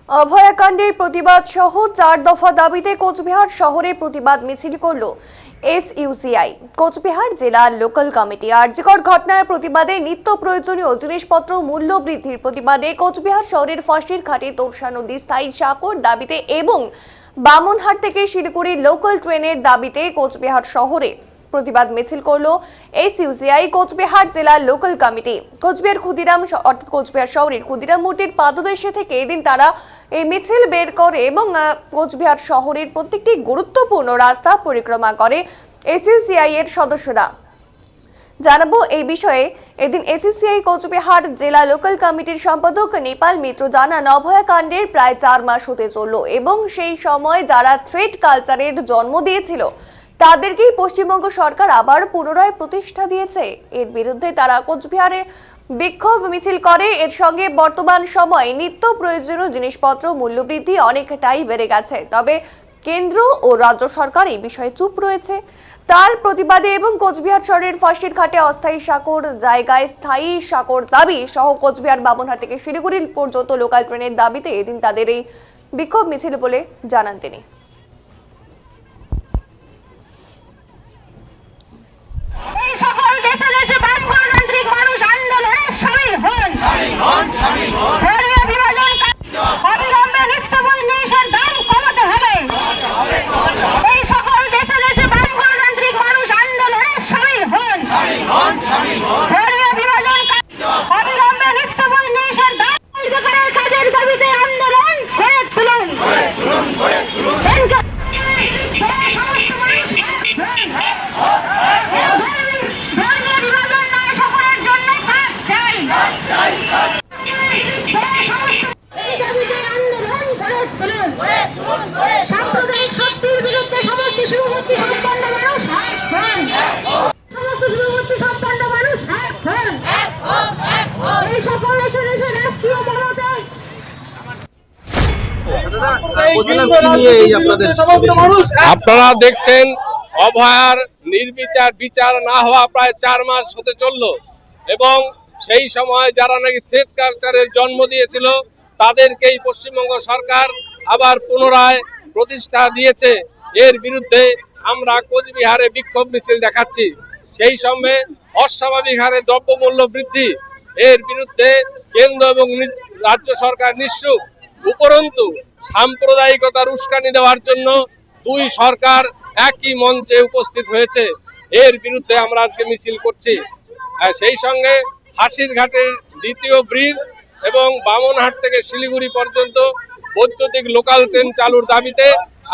অভয়াকাণ্ডের প্রতিবাদ সহ 4 দফা দাবিতে কোচবিহার শহরে প্রতিবাদ মিছিল করল এসইউসিআই। কোচবিহার জেলা লোকাল কমিটি আরজিকর ঘটনার প্রতিবাদে নিত্য প্রয়োজনীয় জিনিসপত্র মূল্য বৃদ্ধির প্রতিবাদে কোচবিহার শহরের ফাঁসির ঘাটে তোরসা নদী স্থায়ী সাঁকোর দাবিতে এবং বামনহাট থেকে শিলিগুড়ি লোকাল ট্রেনের দাবিতে কোচবিহার শহরে প্রতিবাদ মিছিল করলো এসইউসিআই কোচবিহার জেলা লোকাল কমিটি। কোচবিহার ক্ষুদিরাম অর্থাৎ কোচবিহার শহরের ক্ষুদিরাম মূর্তির পাদদেশে থেকে এদিন তারা এই মিছিল বের করে এবং কোচবিহার শহরের প্রত্যেকটি গুরুত্বপূর্ণ রাস্তা পরিক্রমা করে এসইউসিআই এর সদস্যরা। জানাবো এই বিষয়ে এদিন এসইউসিআই কোচবিহার জেলা লোকাল কমিটির সম্পাদক নেপাল মিত্র জানান, অভয়াকাণ্ডের প্রায় 4 মাস হতে চলল এবং সেই সময় যারা থ্রেড কালচারের জন্ম দিয়েছিল তাদেরকেই পশ্চিমবঙ্গ সরকার আবার পুনরায় প্রতিষ্ঠা দিয়েছে। এর বিরুদ্ধে তারা কোচবিহারে বিক্ষোভ মিছিল করে। এর সঙ্গে বর্তমান সময়ে নিত্য প্রয়োজনীয় জিনিসপত্র মূল্যবৃদ্ধি অনেকটাই বেড়ে গেছে, তবে কেন্দ্র ও রাজ্য সরকার এই বিষয়ে চুপ রয়েছে। তার প্রতিবাদে এবং কোচবিহার শহরের ফাঁসির ঘাটে অস্থায়ী সাঁকোর জায়গায় স্থায়ী সাঁকোর দাবি সহ কোচবিহার বামনহাট থেকে শিলিগুড়ি পর্যন্ত লোকাল ট্রেনের দাবিতে এদিন তাদের এই বিক্ষোভ মিছিল বলে জানান তিনি। সাম্প্রদায়িক শক্তির বিরুদ্ধে সমস্ত সীমাবদ্ধ সম্পন্ন মানুষ সম্পন্ন মানুষ এই সকল রাষ্ট্রীয় আপনারা দেখছেন অভয়ার নির্বিচার বিচার না হওয়া প্রায় 4 মাস হতে চলল এবং সেই সময় যারা নাকি থ্রেড কালচারের জন্ম দিয়েছিল তাদেরকেই পশ্চিমবঙ্গ সরকার আবার পুনরায় প্রতিষ্ঠা দিয়েছে। এর বিরুদ্ধে আমরা কোচবিহারে বিক্ষোভ মিছিল দেখাচ্ছি। সেই সঙ্গে অস্বাভাবিক হারে দ্রব্যমূল্য বৃদ্ধি, এর বিরুদ্ধে কেন্দ্র এবং রাজ্য সরকার নিশ্চুপ। উপরন্তু সাম্প্রদায়িকতার উস্কানি দেওয়ার জন্য 2 সরকার একই মঞ্চে উপস্থিত হয়েছে। এর বিরুদ্ধে আমরা আজকে মিছিল করছি। সেই সঙ্গে ফাঁসির ঘাটের দ্বিতীয় ব্রিজ এবং বামনহাট থেকে শিলিগুড়ি পর্যন্ত বৈদ্যুতিক লোকাল ট্রেন চালুর দাবিতে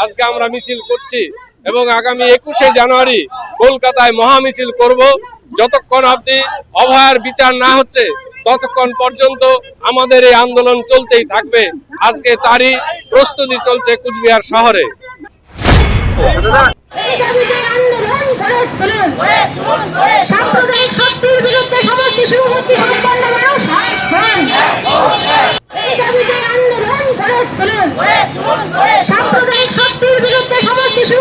আজকে আমরা মিছিল করছি এবং আগামী 21শে জানুয়ারি কলকাতায় মহামিছিল করব। যতক্ষণ অবধি অভয়ার বিচার না হচ্ছে ততক্ষণ পর্যন্ত আমাদের এই আন্দোলন চলতেই থাকবে। আজকে তারই প্রস্তুতি চলছে কুচবিহার শহরে। সাম্প্রদায়িক শক্তির বিরুদ্ধে সমস্ত